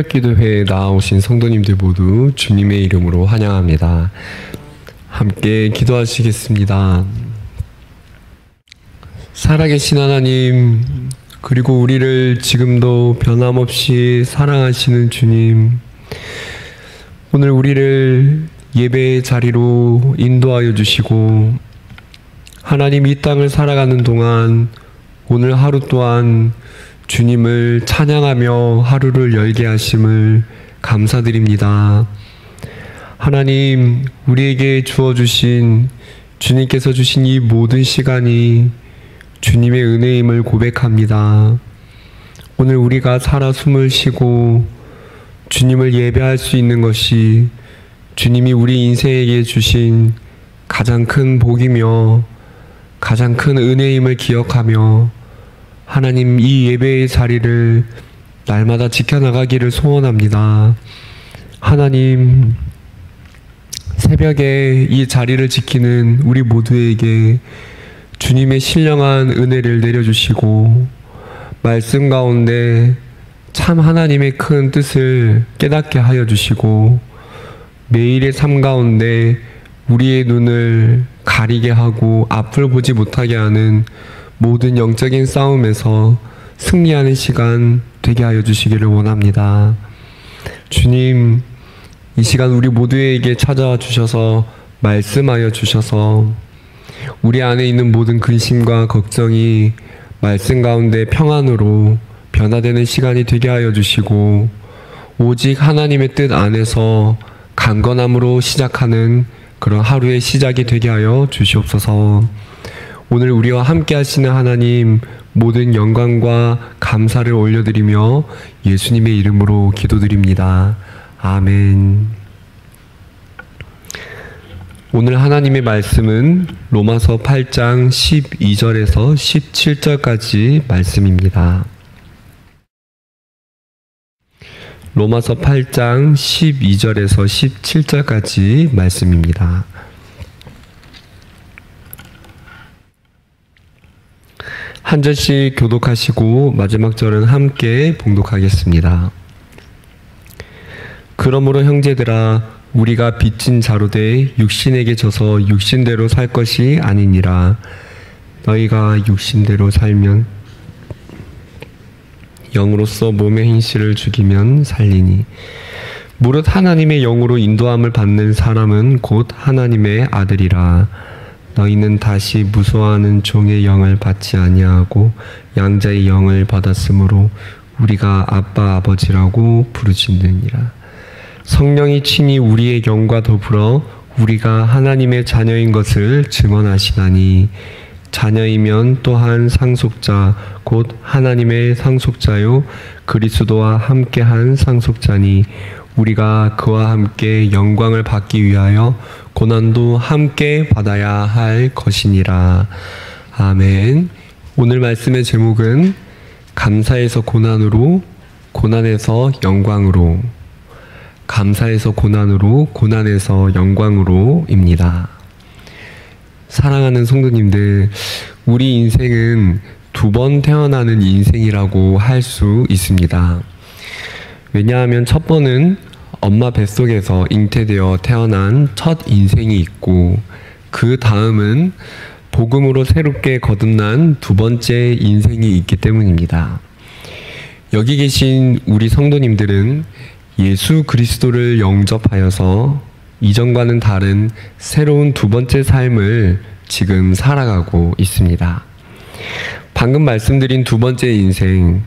새벽기도회에 나오신 성도님들 모두 주님의 이름으로 환영합니다. 함께 기도하시겠습니다. 살아계신 하나님, 그리고 우리를 지금도 변함없이 사랑하시는 주님, 오늘 우리를 예배의 자리로 인도하여 주시고 하나님 이 땅을 살아가는 동안 오늘 하루 또한 주님을 찬양하며 하루를 열게 하심을 감사드립니다. 하나님, 우리에게 주어주신 주님께서 주신 이 모든 시간이 주님의 은혜임을 고백합니다. 오늘 우리가 살아 숨을 쉬고 주님을 예배할 수 있는 것이 주님이 우리 인생에게 주신 가장 큰 복이며 가장 큰 은혜임을 기억하며 하나님, 이 예배의 자리를 날마다 지켜나가기를 소원합니다. 하나님, 새벽에 이 자리를 지키는 우리 모두에게 주님의 신령한 은혜를 내려주시고 말씀 가운데 참 하나님의 큰 뜻을 깨닫게 하여 주시고 매일의 삶 가운데 우리의 눈을 가리게 하고 앞을 보지 못하게 하는 모든 영적인 싸움에서 승리하는 시간 되게 하여 주시기를 원합니다. 주님, 이 시간 우리 모두에게 찾아와 주셔서 말씀하여 주셔서 우리 안에 있는 모든 근심과 걱정이 말씀 가운데 평안으로 변화되는 시간이 되게 하여 주시고 오직 하나님의 뜻 안에서 강건함으로 시작하는 그런 하루의 시작이 되게 하여 주시옵소서. 오늘 우리와 함께 하시는 하나님, 모든 영광과 감사를 올려드리며 예수님의 이름으로 기도드립니다. 아멘. 오늘 하나님의 말씀은 로마서 8장 12절에서 17절까지 말씀입니다. 로마서 8장 12절에서 17절까지 말씀입니다. 한 절씩 교독하시고 마지막 절은 함께 봉독하겠습니다. 그러므로 형제들아, 우리가 빚진 자로 돼 육신에게 져서 육신대로 살 것이 아니니라. 너희가 육신대로 살면 영으로서 몸의 행실을 죽이면 살리니 무릇 하나님의 영으로 인도함을 받는 사람은 곧 하나님의 아들이라. 너희는 다시 무소하는 종의 영을 받지 아니하고 양자의 영을 받았으므로 우리가 아빠 아버지라고 부르짖느니라. 성령이 친히 우리의 영과 더불어 우리가 하나님의 자녀인 것을 증언하시나니 자녀이면 또한 상속자 곧 하나님의 상속자요 그리스도와 함께한 상속자니 우리가 그와 함께 영광을 받기 위하여 고난도 함께 받아야 할 것이니라. 아멘. 오늘 말씀의 제목은 감사에서 고난으로, 고난에서 영광으로, 감사에서 고난으로, 고난에서 영광으로입니다. 사랑하는 성도님들, 우리 인생은 두 번 태어나는 인생이라고 할 수 있습니다. 왜냐하면 첫 번은 엄마 뱃속에서 잉태되어 태어난 첫 인생이 있고 그 다음은 복음으로 새롭게 거듭난 두 번째 인생이 있기 때문입니다. 여기 계신 우리 성도님들은 예수 그리스도를 영접하여서 이전과는 다른 새로운 두 번째 삶을 지금 살아가고 있습니다. 방금 말씀드린 두 번째 인생,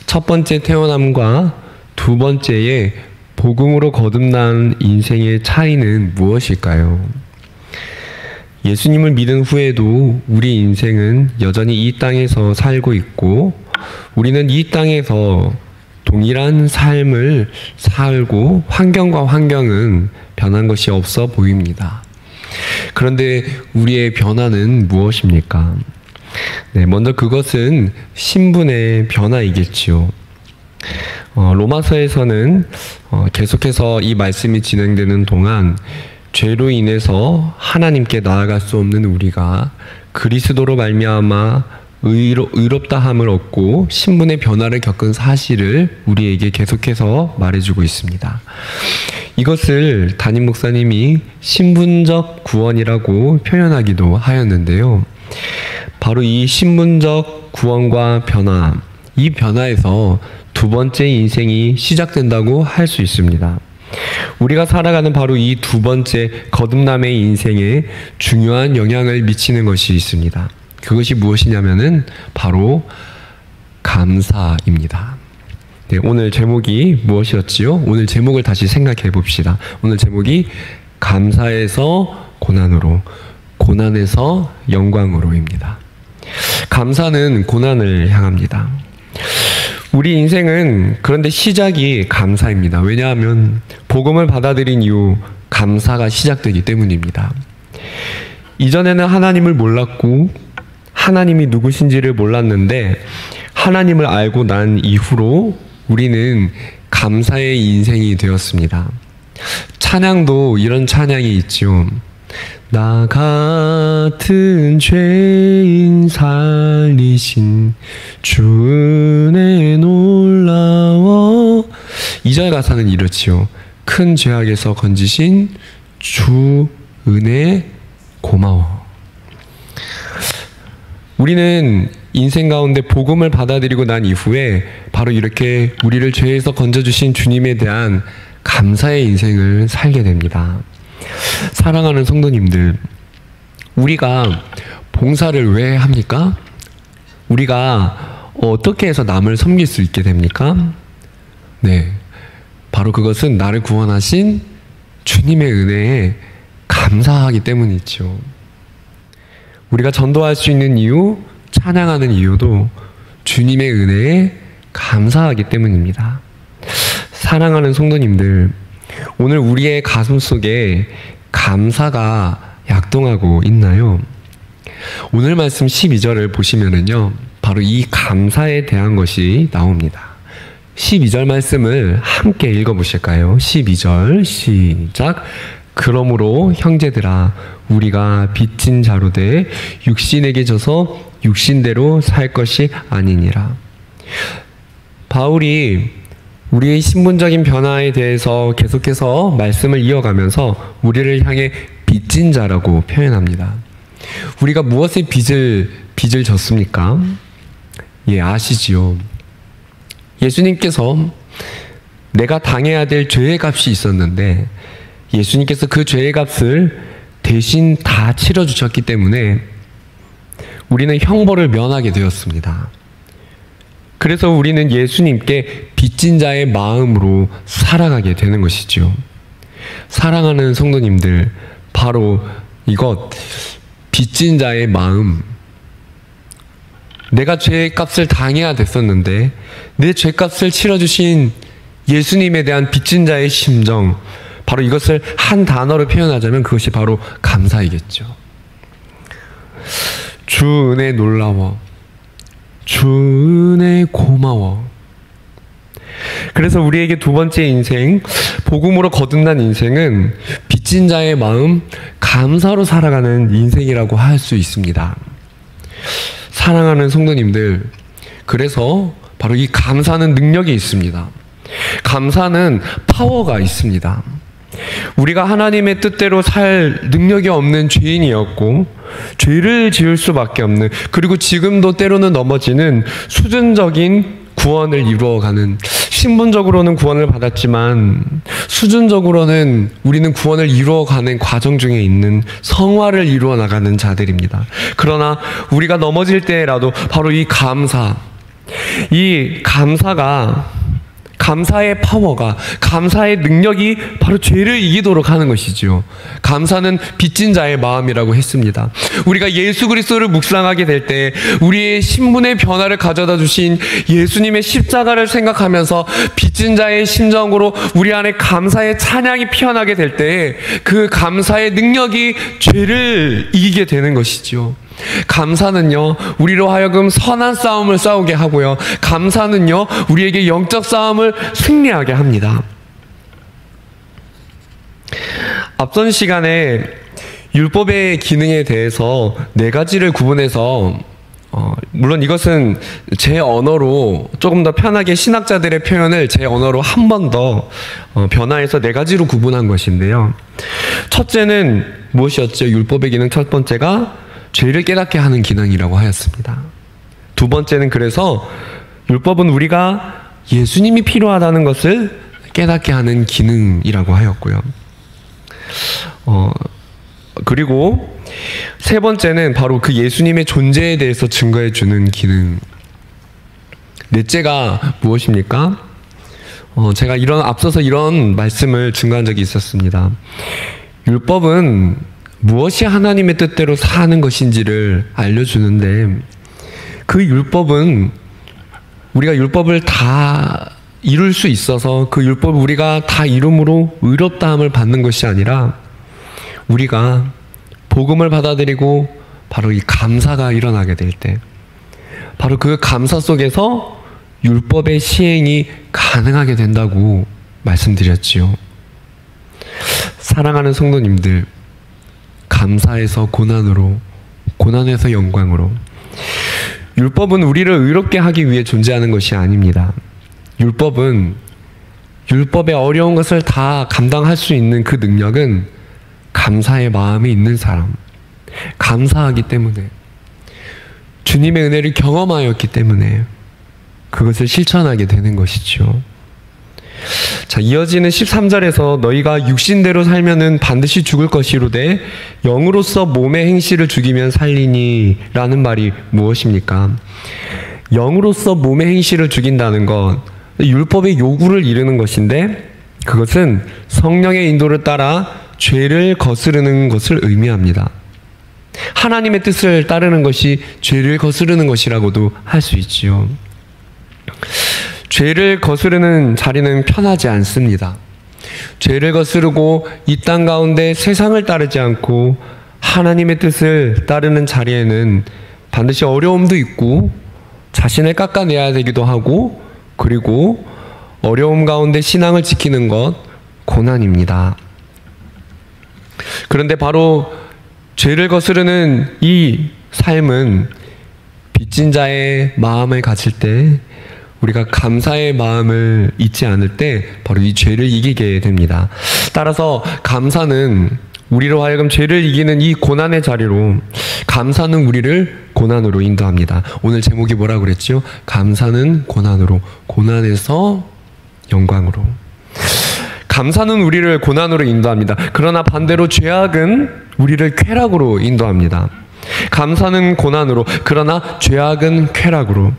첫 번째 태어남과 두 번째의 복음으로 거듭난 인생의 차이는 무엇일까요? 예수님을 믿은 후에도 우리 인생은 여전히 이 땅에서 살고 있고 우리는 이 땅에서 동일한 삶을 살고 환경과 환경은 변한 것이 없어 보입니다. 그런데 우리의 변화는 무엇입니까? 네, 먼저 그것은 신분의 변화이겠지요. 로마서에서는 계속해서 이 말씀이 진행되는 동안 죄로 인해서 하나님께 나아갈 수 없는 우리가 그리스도로 말미암아 의롭다함을 얻고 신분의 변화를 겪은 사실을 우리에게 계속해서 말해주고 있습니다. 이것을 담임 목사님이 신분적 구원이라고 표현하기도 하였는데요. 바로 이 신분적 구원과 변화, 이 변화에서 두 번째 인생이 시작된다고 할 수 있습니다. 우리가 살아가는 바로 이 두 번째 거듭남의 인생에 중요한 영향을 미치는 것이 있습니다. 그것이 무엇이냐면은 바로 감사입니다. 네, 오늘 제목이 무엇이었지요? 오늘 제목을 다시 생각해 봅시다. 오늘 제목이 감사에서 고난으로, 고난에서 영광으로입니다. 감사는 고난을 향합니다. 우리 인생은 그런데 시작이 감사입니다. 왜냐하면 복음을 받아들인 이후 감사가 시작되기 때문입니다. 이전에는 하나님을 몰랐고 하나님이 누구신지를 몰랐는데 하나님을 알고 난 이후로 우리는 감사의 인생이 되었습니다. 찬양도 이런 찬양이 있죠. 나 같은 죄인 살리신 주 은혜 놀라워. 2절 가사는 이렇지요. 큰 죄악에서 건지신 주 은혜 고마워. 우리는 인생 가운데 복음을 받아들이고 난 이후에 바로 이렇게 우리를 죄에서 건져주신 주님에 대한 감사의 인생을 살게 됩니다. 사랑하는 성도님들, 우리가 봉사를 왜 합니까? 우리가 어떻게 해서 남을 섬길 수 있게 됩니까? 네, 바로 그것은 나를 구원하신 주님의 은혜에 감사하기 때문이죠. 우리가 전도할 수 있는 이유, 찬양하는 이유도 주님의 은혜에 감사하기 때문입니다. 사랑하는 성도님들, 오늘 우리의 가슴 속에 감사가 약동하고 있나요? 오늘 말씀 12절을 보시면은요, 바로 이 감사에 대한 것이 나옵니다. 12절 말씀을 함께 읽어보실까요? 12절 시작. 그러므로 형제들아, 우리가 빚진 자로 돼 육신에게 져서 육신대로 살 것이 아니니라. 바울이 우리의 신분적인 변화에 대해서 계속해서 말씀을 이어가면서 우리를 향해 빚진 자라고 표현합니다. 우리가 무엇에 빚을 졌습니까? 예, 아시지요. 예수님께서 내가 당해야 될 죄의 값이 있었는데 예수님께서 그 죄의 값을 대신 다 치러주셨기 때문에 우리는 형벌을 면하게 되었습니다. 그래서 우리는 예수님께 빚진 자의 마음으로 살아가게 되는 것이죠. 사랑하는 성도님들, 바로 이것, 빚진 자의 마음. 내가 죄의 값을 당해야 됐었는데 내 죄값을 치러주신 예수님에 대한 빚진 자의 심정, 바로 이것을 한 단어로 표현하자면 그것이 바로 감사이겠죠. 주 은혜 놀라워, 주 은혜 고마워. 그래서 우리에게 두 번째 인생, 복음으로 거듭난 인생은 빚진 자의 마음, 감사로 살아가는 인생이라고 할 수 있습니다. 사랑하는 성도님들, 그래서 바로 이 감사는 능력이 있습니다. 감사는 파워가 있습니다. 우리가 하나님의 뜻대로 살 능력이 없는 죄인이었고 죄를 지을 수밖에 없는, 그리고 지금도 때로는 넘어지는 수준적인 구원을 이루어가는, 신분적으로는 구원을 받았지만 수준적으로는 우리는 구원을 이루어가는 과정 중에 있는, 성화를 이루어 나가는 자들입니다. 그러나 우리가 넘어질 때라도 바로 이 감사, 이 감사의 파워가, 감사의 능력이 바로 죄를 이기도록 하는 것이죠. 감사는 빚진 자의 마음이라고 했습니다. 우리가 예수 그리스도를 묵상하게 될 때 우리의 신분의 변화를 가져다 주신 예수님의 십자가를 생각하면서 빚진 자의 심정으로 우리 안에 감사의 찬양이 피어나게 될 때 그 감사의 능력이 죄를 이기게 되는 것이죠. 감사는요, 우리로 하여금 선한 싸움을 싸우게 하고요, 감사는요, 우리에게 영적 싸움을 승리하게 합니다. 앞선 시간에 율법의 기능에 대해서 네 가지를 구분해서 물론 이것은 제 언어로 조금 더 편하게 신학자들의 표현을 제 언어로 한 번 더 변화해서 네 가지로 구분한 것인데요. 첫째는 무엇이었죠? 율법의 기능 첫 번째가 죄를 깨닫게 하는 기능이라고 하였습니다. 두 번째는 그래서 율법은 우리가 예수님이 필요하다는 것을 깨닫게 하는 기능이라고 하였고요. 그리고 세 번째는 바로 그 예수님의 존재에 대해서 증거해 주는 기능. 넷째가 무엇입니까? 제가 앞서서 이런 말씀을 증거한 적이 있었습니다. 율법은 무엇이 하나님의 뜻대로 사는 것인지를 알려주는데, 그 율법은 우리가 율법을 다 이룰 수 있어서 그 율법을 우리가 다 이름으로 의롭다함을 받는 것이 아니라, 우리가 복음을 받아들이고 바로 이 감사가 일어나게 될 때, 바로 그 감사 속에서 율법의 시행이 가능하게 된다고 말씀드렸지요. 사랑하는 성도님들, 감사에서 고난으로, 고난에서 영광으로. 율법은 우리를 의롭게 하기 위해 존재하는 것이 아닙니다. 율법의 어려운 것을 다 감당할 수 있는 그 능력은 감사의 마음이 있는 사람, 감사하기 때문에, 주님의 은혜를 경험하였기 때문에 그것을 실천하게 되는 것이죠. 자, 이어지는 13절에서 너희가 육신대로 살면은 반드시 죽을 것이로되 영으로서 몸의 행실을 죽이면 살리니 라는 말이 무엇입니까? 영으로서 몸의 행실을 죽인다는 것, 율법의 요구를 이루는 것인데, 그것은 성령의 인도를 따라 죄를 거스르는 것을 의미합니다. 하나님의 뜻을 따르는 것이 죄를 거스르는 것이라고도 할 수 있지요. 죄를 거스르는 자리는 편하지 않습니다. 죄를 거스르고 이 땅 가운데 세상을 따르지 않고 하나님의 뜻을 따르는 자리에는 반드시 어려움도 있고 자신을 깎아내야 되기도 하고, 그리고 어려움 가운데 신앙을 지키는 것 고난입니다. 그런데 바로 죄를 거스르는 이 삶은 빚진 자의 마음을 가질 때, 우리가 감사의 마음을 잊지 않을 때 바로 이 죄를 이기게 됩니다. 따라서 감사는 우리로 하여금 죄를 이기는 이 고난의 자리로, 감사는 우리를 고난으로 인도합니다. 오늘 제목이 뭐라고 그랬죠? 감사는 고난으로, 고난에서 영광으로. 감사는 우리를 고난으로 인도합니다. 그러나 반대로 죄악은 우리를 쾌락으로 인도합니다. 감사는 고난으로, 그러나 죄악은 쾌락으로.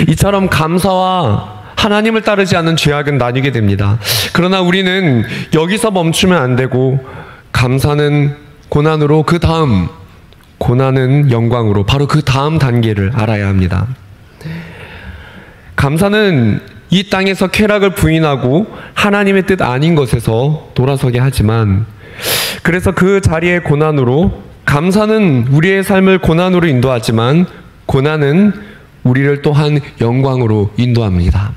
이처럼 감사와 하나님을 따르지 않는 죄악은 나뉘게 됩니다. 그러나 우리는 여기서 멈추면 안 되고, 감사는 고난으로, 그 다음 고난은 영광으로, 바로 그 다음 단계를 알아야 합니다. 감사는 이 땅에서 쾌락을 부인하고 하나님의 뜻 아닌 것에서 돌아서게 하지만, 그래서 그 자리의 고난으로, 감사는 우리의 삶을 고난으로 인도하지만 고난은 우리를 또한 영광으로 인도합니다.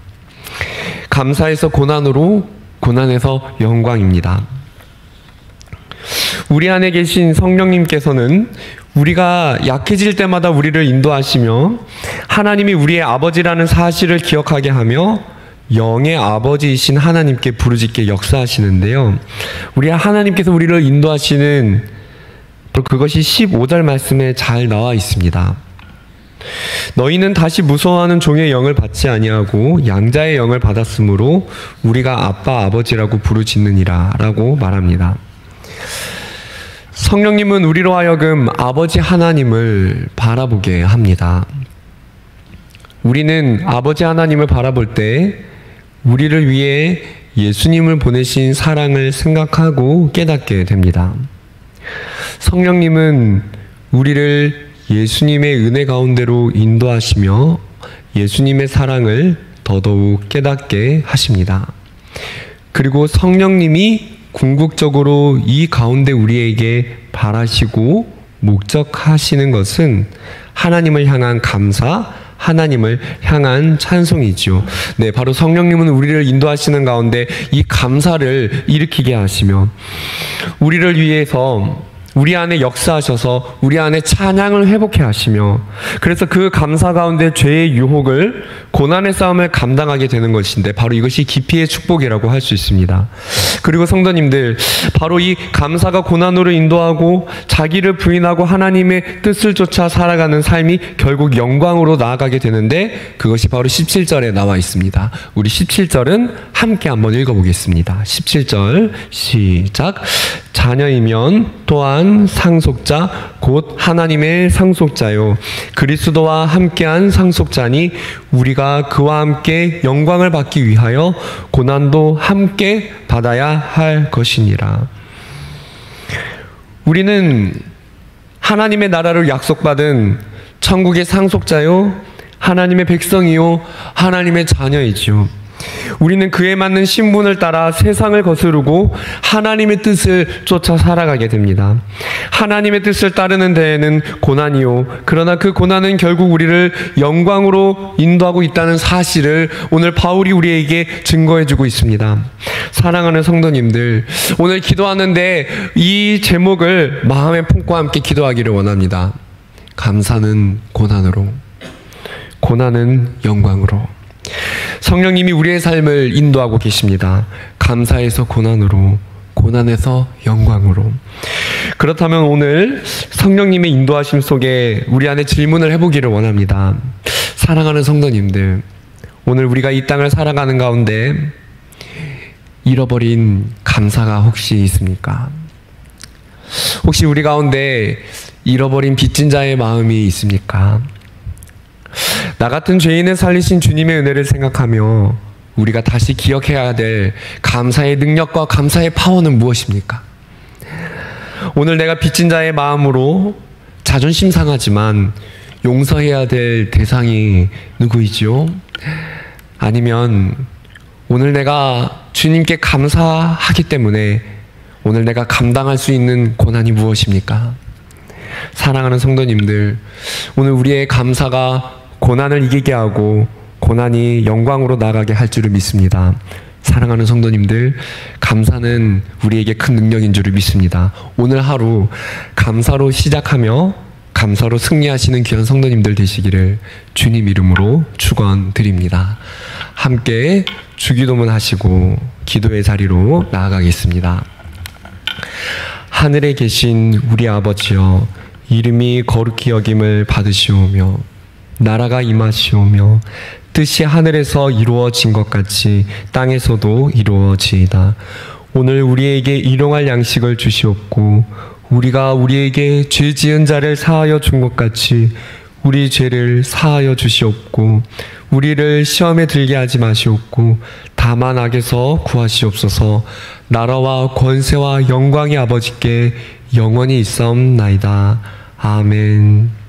감사에서 고난으로, 고난에서 영광입니다. 우리 안에 계신 성령님께서는 우리가 약해질 때마다 우리를 인도하시며 하나님이 우리의 아버지라는 사실을 기억하게 하며 영의 아버지이신 하나님께 부르짖게 역사하시는데요. 우리 하나님께서 우리를 인도하시는 그것이 15절 말씀에 잘 나와 있습니다. 너희는 다시 무서워하는 종의 영을 받지 아니하고 양자의 영을 받았으므로 우리가 아빠 아버지라고 부르짖느니라 라고 말합니다. 성령님은 우리로 하여금 아버지 하나님을 바라보게 합니다. 우리는 아버지 하나님을 바라볼 때 우리를 위해 예수님을 보내신 사랑을 생각하고 깨닫게 됩니다. 성령님은 우리를 예수님의 은혜 가운데로 인도하시며 예수님의 사랑을 더더욱 깨닫게 하십니다. 그리고 성령님이 궁극적으로 이 가운데 우리에게 바라시고 목적하시는 것은 하나님을 향한 감사, 하나님을 향한 찬송이죠. 네, 바로 성령님은 우리를 인도하시는 가운데 이 감사를 일으키게 하시며 우리를 위해서 우리 안에 역사하셔서 우리 안에 찬양을 회복해 하시며, 그래서 그 감사 가운데 죄의 유혹을, 고난의 싸움을 감당하게 되는 것인데, 바로 이것이 기피의 축복이라고 할 수 있습니다. 그리고 성도님들, 바로 이 감사가 고난으로 인도하고 자기를 부인하고 하나님의 뜻을 쫓아 살아가는 삶이 결국 영광으로 나아가게 되는데, 그것이 바로 17절에 나와 있습니다. 우리 17절은 함께 한번 읽어보겠습니다. 17절 시작. 자녀이면 또한 상속자 곧 하나님의 상속자요 그리스도와 함께한 상속자니 우리가 그와 함께 영광을 받기 위하여 고난도 함께 받아야 할 것이니라. 우리는 하나님의 나라를 약속받은 천국의 상속자요 하나님의 백성이요 하나님의 자녀이지요. 우리는 그에 맞는 신분을 따라 세상을 거스르고 하나님의 뜻을 쫓아 살아가게 됩니다. 하나님의 뜻을 따르는 데에는 고난이요, 그러나 그 고난은 결국 우리를 영광으로 인도하고 있다는 사실을 오늘 바울이 우리에게 증거해주고 있습니다. 사랑하는 성도님들, 오늘 기도하는데 이 제목을 마음에 품고 함께 기도하기를 원합니다. 감사는 고난으로, 고난은 영광으로. 성령님이 우리의 삶을 인도하고 계십니다. 감사에서 고난으로, 고난에서 영광으로. 그렇다면 오늘 성령님의 인도하심 속에 우리 안에 질문을 해보기를 원합니다. 사랑하는 성도님들, 오늘 우리가 이 땅을 살아가는 가운데 잃어버린 감사가 혹시 있습니까? 혹시 우리 가운데 잃어버린 빚진 자의 마음이 있습니까? 나 같은 죄인을 살리신 주님의 은혜를 생각하며 우리가 다시 기억해야 될 감사의 능력과 감사의 파워는 무엇입니까? 오늘 내가 빚진 자의 마음으로 자존심 상하지만 용서해야 될 대상이 누구이지요? 아니면 오늘 내가 주님께 감사하기 때문에 오늘 내가 감당할 수 있는 고난이 무엇입니까? 사랑하는 성도님들, 오늘 우리의 감사가 고난을 이기게 하고 고난이 영광으로 나가게 할 줄을 믿습니다. 사랑하는 성도님들, 감사는 우리에게 큰 능력인 줄을 믿습니다. 오늘 하루 감사로 시작하며 감사로 승리하시는 귀한 성도님들 되시기를 주님 이름으로 축원드립니다. 함께 주기도문 하시고 기도의 자리로 나아가겠습니다. 하늘에 계신 우리 아버지여, 이름이 거룩히 여김을 받으시오며 나라가 임하시오며 뜻이 하늘에서 이루어진 것 같이 땅에서도 이루어지이다. 오늘 우리에게 일용할 양식을 주시옵고 우리가 우리에게 죄 지은 자를 사하여 준 것 같이 우리 죄를 사하여 주시옵고 우리를 시험에 들게 하지 마시옵고 다만 악에서 구하시옵소서. 나라와 권세와 영광이 아버지께 영원히 있사옵나이다. 아멘.